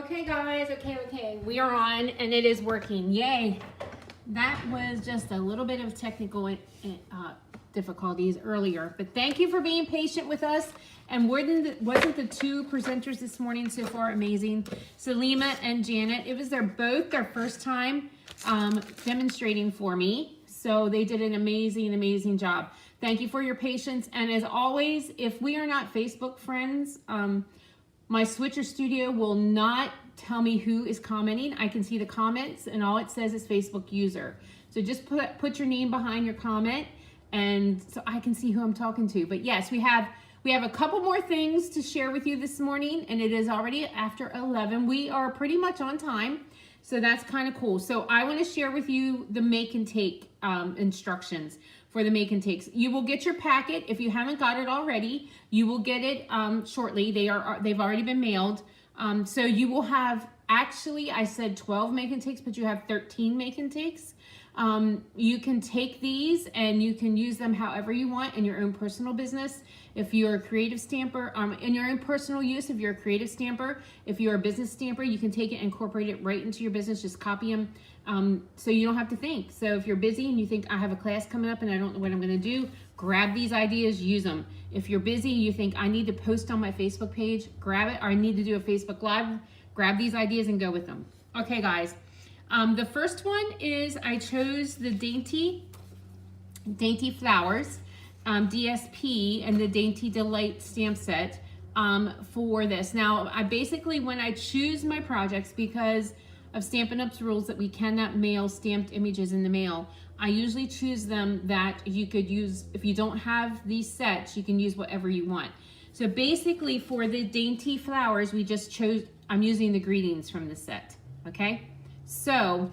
Okay guys, okay, we are on and it is working, yay. That was just a little bit of technical difficulties earlier, but thank you for being patient with us. And wasn't the two presenters this morning so far amazing? Salima and Janet, it was both their first time demonstrating for me. So they did an amazing job. Thank you for your patience. And as always, if we are not Facebook friends, my Switcher Studio will not tell me who is commenting. I can see the comments and all it says is Facebook user. So just put your name behind your comment and so I can see who I'm talking to. But yes, we have a couple more things to share with you this morning and it is already after 11. We are pretty much on time. So that's kind of cool. So I want to share with you the make and take instructions for the make and takes. You will get your packet. If you haven't got it already, you will get it shortly. They've already been mailed. So you will have, actually I said 12 make and takes, but you have 13 make and takes. You can take these and you can use them however you want in your own personal business. If you're a creative stamper, in your own personal use, if you're a creative stamper, if you're a business stamper, you can take it and incorporate it right into your business, just copy them so you don't have to think. So if you're busy and you think I have a class coming up and I don't know what I'm gonna do, grab these ideas, use them. If you're busy, you think I need to post on my Facebook page, grab it, or I need to do a Facebook Live, grab these ideas and go with them. Okay guys. The first one is I chose the Dainty Flowers DSP and the Dainty Delight stamp set for this. Now, I basically, when I choose my projects, because of Stampin' Up's rules that we cannot mail stamped images in the mail, I usually choose them that you could use, if you don't have these sets, you can use whatever you want. So basically for the Dainty Flowers, we just chose, I'm using the greetings from the set, okay? So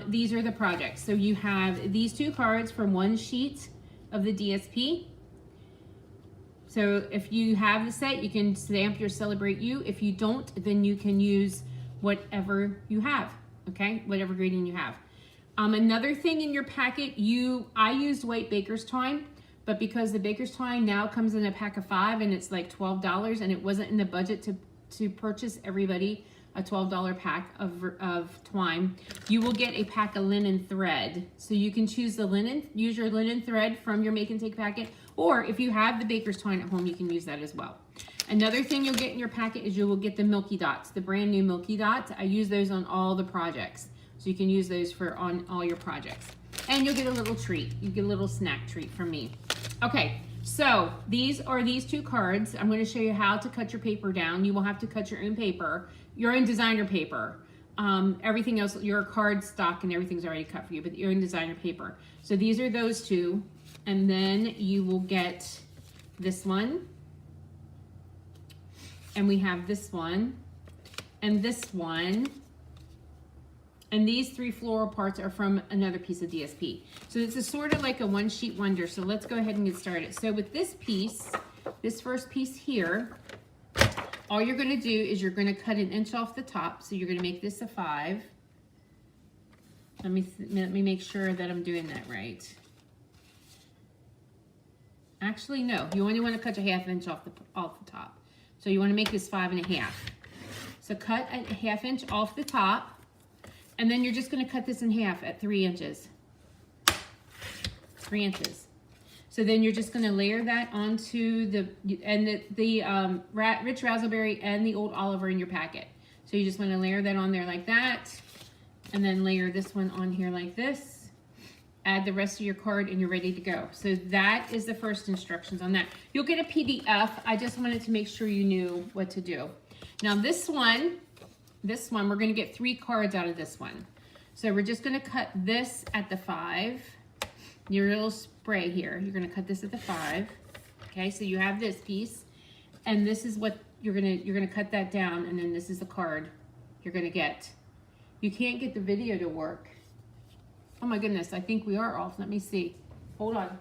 these are the projects. So you have these two cards from one sheet of the DSP. So if you have the set, you can stamp your Celebrate You. If you don't, then you can use whatever you have, okay? Whatever greeting you have. Another thing in your packet, I used white baker's twine, but because the baker's twine now comes in a pack of 5 and it's like $12 and it wasn't in the budget to purchase everybody a $12 pack of twine, you will get a pack of linen thread. So you can choose the linen, use your linen thread from your make and take packet, or if you have the baker's twine at home, you can use that as well. Another thing you'll get in your packet is you will get the Milky Dots, the brand new Milky Dots. I use those on all the projects. So you can use those on all your projects. And you'll get a little treat. You get a little snack treat from me. Okay, so these are these two cards. I'm gonna show you how to cut your paper down. You will have to cut your own paper, your own designer paper. Everything else, your card stock and everything's already cut for you, but your own designer paper. So these are those two. And then you will get this one. And we have this one and this one. And these 3 floral parts are from another piece of DSP. So this is sort of like a one sheet wonder. So let's go ahead and get started. So with this piece, this first piece here, all you're gonna do is you're gonna cut 1 inch off the top. So you're gonna make this a 5. Let me make sure that I'm doing that right. Actually, no, you only wanna cut a 1/2 inch off the top. So you wanna make this 5 1/2. So cut a 1/2 inch off the top. And then you're just going to cut this in half at 3 inches. 3 inches. So then you're just going to layer that onto the Rich Razzleberry and the Old Oliver in your packet. So you just want to layer that on there like that. And then layer this one on here like this. Add the rest of your card and you're ready to go. So that is the first instructions on that. You'll get a PDF. I just wanted to make sure you knew what to do. Now this one, we're going to get 3 cards out of this one. So we're just going to cut this at the 5. Your little spray here, you're going to cut this at the 5. Okay, so you have this piece, and this is what you're going to cut that down, and then this is the card you're going to get. You can't get the video to work. Oh my goodness, I think we are off. Let me see. Hold on.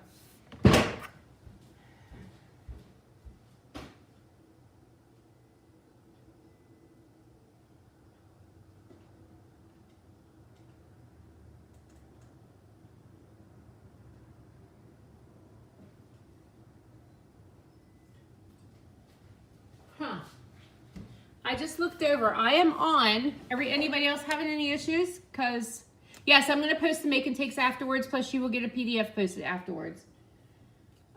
I just looked over. I am on. Anybody else having any issues? Because, yes, I'm going to post the make and takes afterwards, plus you will get a PDF posted afterwards.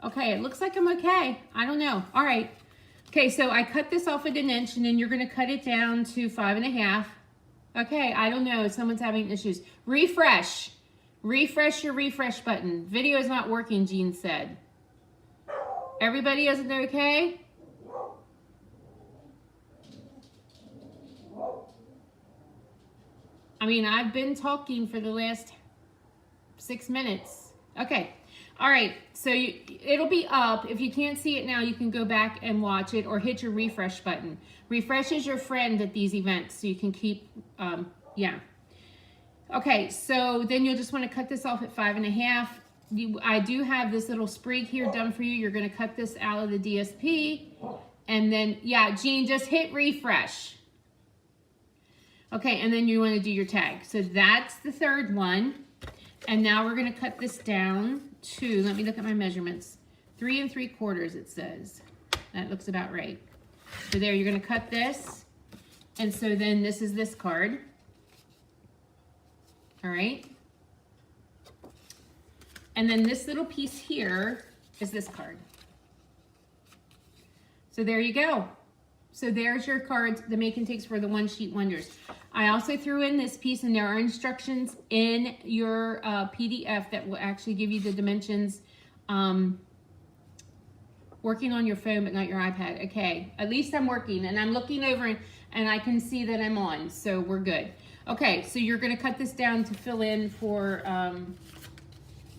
Okay, it looks like I'm okay. I don't know. All right. Okay, so I cut this off at 1 inch, and then you're going to cut it down to 5.5. Okay, I don't know. Someone's having issues. Refresh. Refresh your refresh button. Video is not working, Jean said. Everybody isn't okay? I mean, I've been talking for the last 6 minutes. Okay. All right. So it'll be up. If you can't see it now, you can go back and watch it or hit your refresh button. Refresh is your friend at these events, so you can keep, yeah. Okay. So then you'll just want to cut this off at 5.5. I do have this little sprig here done for you. You're going to cut this out of the DSP. And then, yeah, Jean, just hit refresh. Okay, and then you want to do your tag. So that's the third one. And now we're going to cut this down to, let me look at my measurements, 3 3/4 it says. That looks about right. So there, you're going to cut this. And so then this is this card. All right. And then this little piece here is this card. So there you go. So there's your cards, the make and takes for the One Sheet Wonders. I also threw in this piece, and there are instructions in your PDF that will actually give you the dimensions. Working on your phone, but not your iPad. Okay, at least I'm working, and I'm looking over, and I can see that I'm on, so we're good. Okay, so you're gonna cut this down to fill in for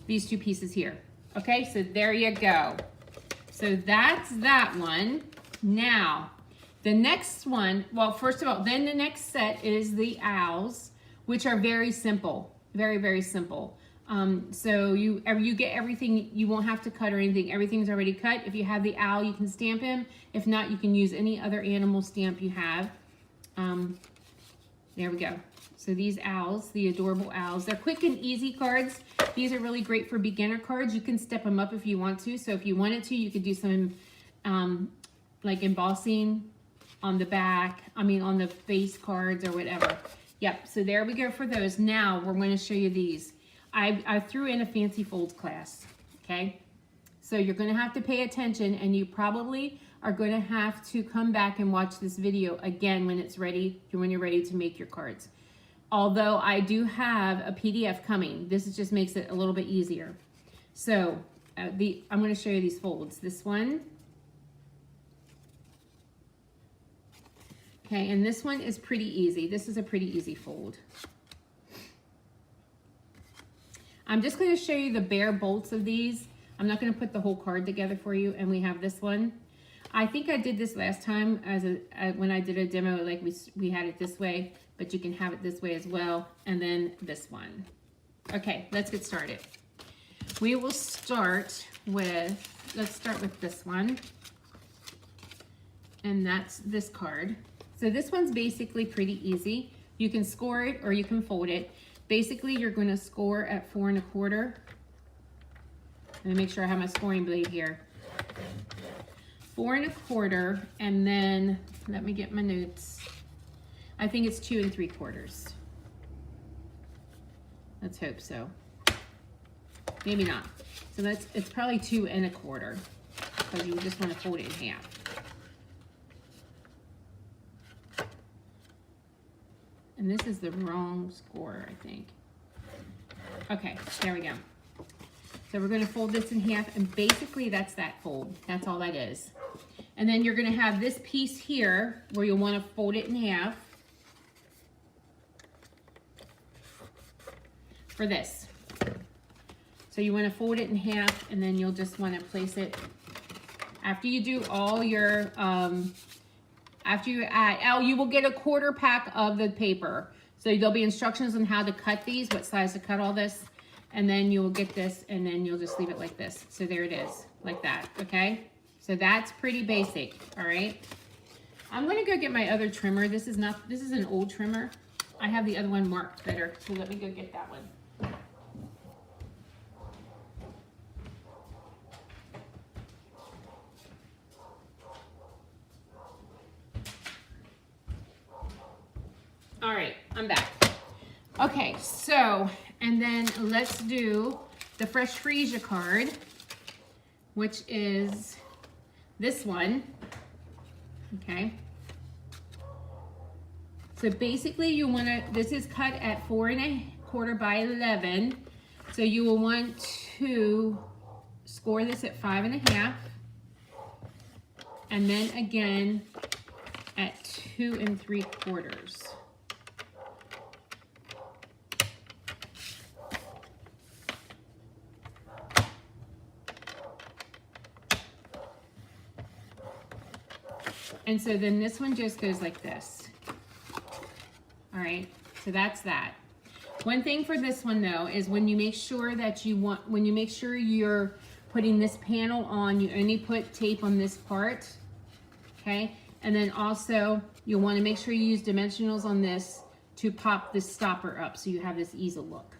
these two pieces here. Okay, so there you go. So that's that one. Now, the next one, well, first of all, then the next set is the owls, which are very simple, very, very simple. So you get everything, you won't have to cut or anything. Everything's already cut. If you have the owl, you can stamp him. If not, you can use any other animal stamp you have. There we go. So these owls, the adorable owls, they're quick and easy cards. These are really great for beginner cards. You can step them up if you want to. So if you wanted to, you could do some like embossing on the back, on the face cards or whatever. Yep, so there we go for those. Now we're going to show you these. I threw in a fancy folds class, okay? So you're going to have to pay attention, and you probably are going to have to come back and watch this video again when it's ready, when you're ready to make your cards. Although I do have a PDF coming. This just makes it a little bit easier. So I'm going to show you these folds. This one. Okay, and this one is pretty easy. This is a pretty easy fold. I'm just going to show you the bare bolts of these. I'm not going to put the whole card together for you. And we have this one. I think I did this last time when I did a demo, like we had it this way, but you can have it this way as well. And then this one. Okay, let's get started. We will start with, let's start with this one. And that's this card. So this one's basically pretty easy. You can score it or you can fold it. Basically, you're going to score at 4 1/4. Let me make sure I have my scoring blade here. 4 1/4, and then let me get my notes. I think it's 2 3/4. Let's hope so. Maybe not. So it's probably 2 1/4 because you just want to fold it in half. And this is the wrong score, I think. Okay, there we go. So we're going to fold this in half, and basically that's that fold. That's all that is. And then you're going to have this piece here where you'll want to fold it in half for this. So you want to fold it in half, and then you'll just want to place it after you do all your after you add, you will get a 1/4 pack of the paper. So there'll be instructions on how to cut these, what size to cut all this. And then you will get this, and then you'll just leave it like this. So there it is, like that, okay? So that's pretty basic, all right? I'm gonna go get my other trimmer. This is an old trimmer. I have the other one marked better, so let me go get that one. All right, I'm back. Okay, so, and then let's do the Fresh Freesia card, which is this one, okay? So basically you wanna, this is cut at 4 1/4 by 11. So you will want to score this at 5 1/2. And then again at 2 3/4. And so then this one just goes like this. All right, so that's that. One thing for this one though is when you make sure that when you make sure you're putting this panel on, you only put tape on this part, okay? And then also you'll want to make sure you use dimensionals on this to pop this stopper up so you have this easel look.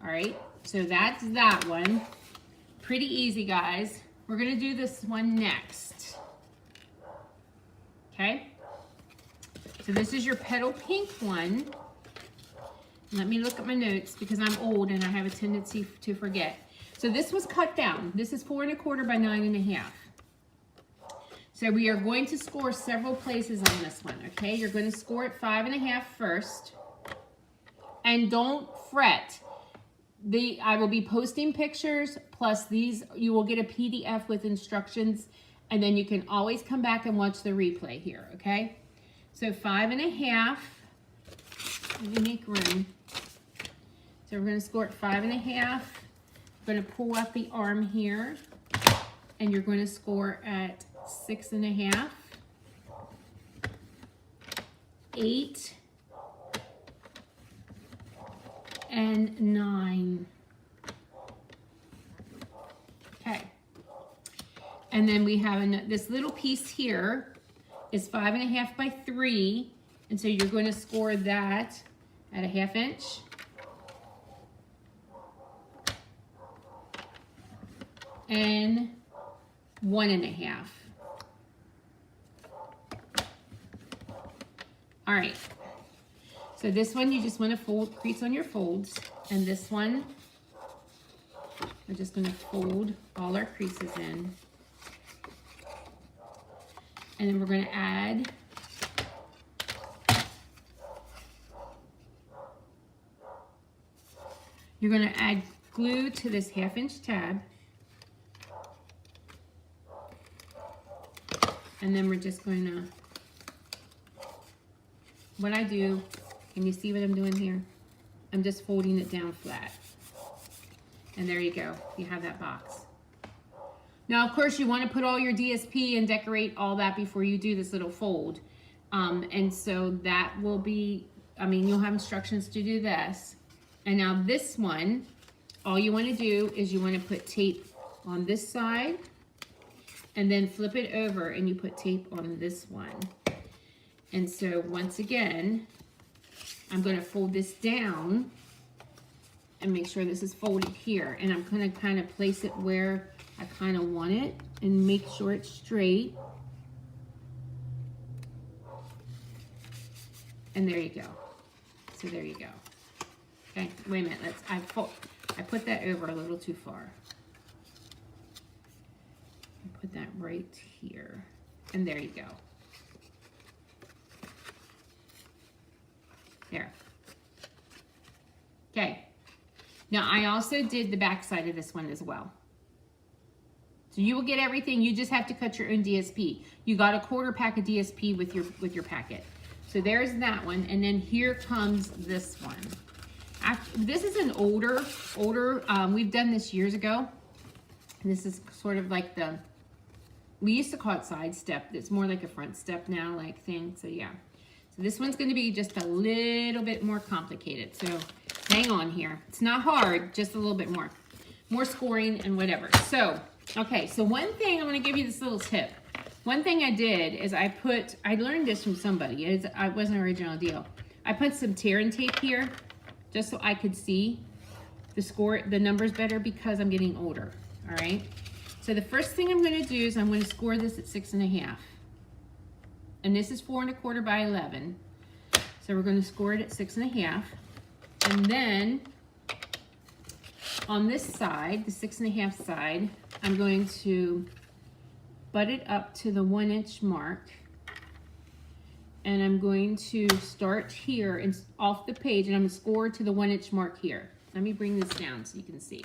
All right, so that's that one. Pretty easy, guys. We're gonna do this one next. Okay, so this is your petal pink one. Let me look at my notes because I'm old and I have a tendency to forget. So this was cut down. This is 4 1/4 by 9 1/2. So we are going to score several places on this one, okay? You're going to score at 5 1/2 first. And don't fret. I will be posting pictures, plus these, you will get a PDF with instructions, and then you can always come back and watch the replay here, okay? So 5 1/2, let me make room. So we're gonna score at 5 1/2. We're gonna pull out the arm here, and you're gonna score at 6 1/2, 8, and 9. Okay. And then we have this little piece here is 5 1/2 by 3. And so you're going to score that at a 1/2 inch. And 1 1/2. All right. So this one, you just want to fold, crease on your folds. And this one, we're just going to fold all our creases in. And then we're going to add you're going to add glue to this 1/2 inch tab. And then we're just going to, what I do, can you see what I'm doing here? I'm just folding it down flat. And there you go, you have that box. Now, of course, you want to put all your DSP and decorate all that before you do this little fold. And so that will be, you'll have instructions to do this. And now this one, all you want to do is you want to put tape on this side and then flip it over and you put tape on this one. And so once again, I'm going to fold this down and make sure this is folded here. And I'm going to kind of place it where I kind of want it and make sure it's straight. And there you go. So there you go. Okay, wait a minute. I put that over a little too far. Put that right here. And there you go. There. Okay. Now I also did the back side of this one as well. So you will get everything. You just have to cut your own DSP. You got a 1/4 pack of DSP with your packet. So there's that one, and then here comes this one. This is an older. We've done this years ago. This is sort of like we used to call it side step. It's more like a front step now, like thing. So yeah. So this one's going to be just a little bit more complicated. So hang on here. It's not hard, just a little bit more scoring and whatever. So okay. So one thing I'm going to give you this little tip. One thing I did is I learned this from somebody. It wasn't an original deal. I put some tear and tape here just so I could see the numbers better because I'm getting older. All right. So the first thing I'm going to do is I'm going to score this at 6 1/2. And this is 4 1/4 by 11. So we're going to score it at 6.5. And then on this side, the 6.5 side, I'm going to butt it up to the 1-inch mark. And I'm going to start here and off the page, and I'm going to score to the 1-inch mark here. Let me bring this down so you can see.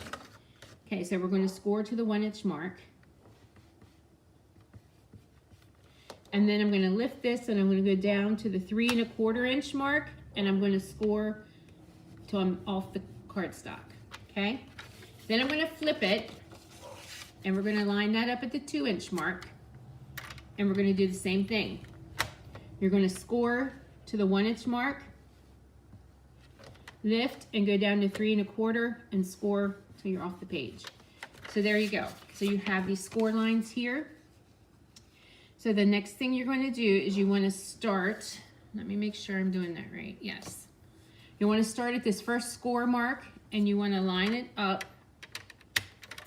Okay, so we're going to score to the 1-inch mark. And then I'm going to lift this and I'm going to go down to the 3¼ inch mark, and I'm going to score till I'm off the cardstock. Okay, then I'm going to flip it and we're going to line that up at the 2-inch mark, and we're going to do the same thing. You're going to score to the 1-inch mark, lift and go down to 3¼ and score till you're off the page. So there you go. So you have these score lines here. So the next thing you're going to do is you want to start, let me make sure I'm doing that right. Yes. You want to start at this first score mark, and you want to line it up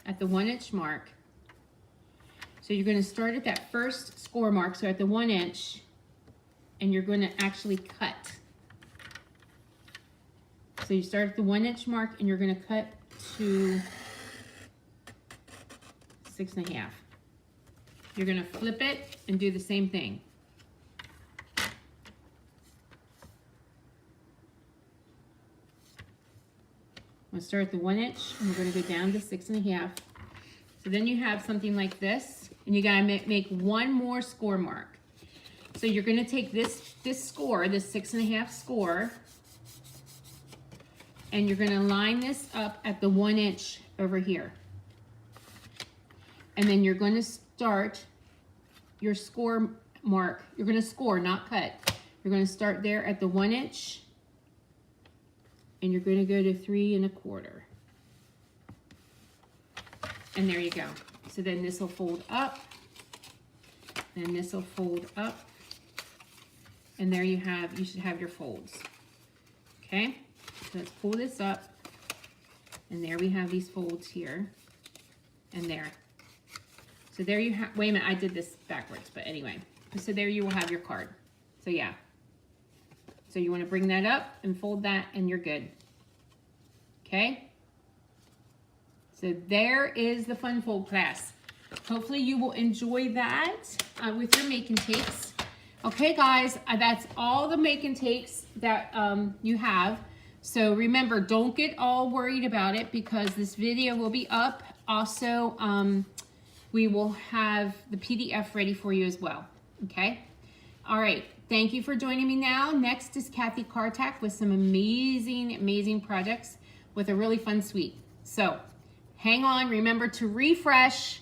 at the 1-inch mark. So you're going to start at that first score mark, so at the 1 inch, and you're going to actually cut. So you start at the 1-inch mark and you're going to cut to 6.5. You're going to flip it and do the same thing. We'll start at the 1 inch and we're going to go down to 6.5. So then you have something like this, and you got to make one more score mark. So you're going to take this score, this 6.5 score, and you're going to line this up at the 1 inch over here. And then you're going to start your score mark. You're going to score, not cut. You're going to start there at the 1 inch, and you're going to go to 3¼ And there you go. So then this will fold up, and this will fold up. And there you should have your folds. Okay, so let's pull this up. And there we have these folds here and there. So there you have, wait a minute, I did this backwards, but anyway. So there you will have your card. So yeah. So you want to bring that up and fold that, and you're good. Okay. So there is the Fun Fold class. Hopefully you will enjoy that with your make and takes. Okay, guys, that's all the make and takes that you have. So remember, don't get all worried about it, because this video will be up. Also, we will have the PDF ready for you as well. Okay? All right. Thank you for joining me now. Next is Kathy Kartak with some amazing, amazing projects with a really fun suite. So hang on. Remember to refresh.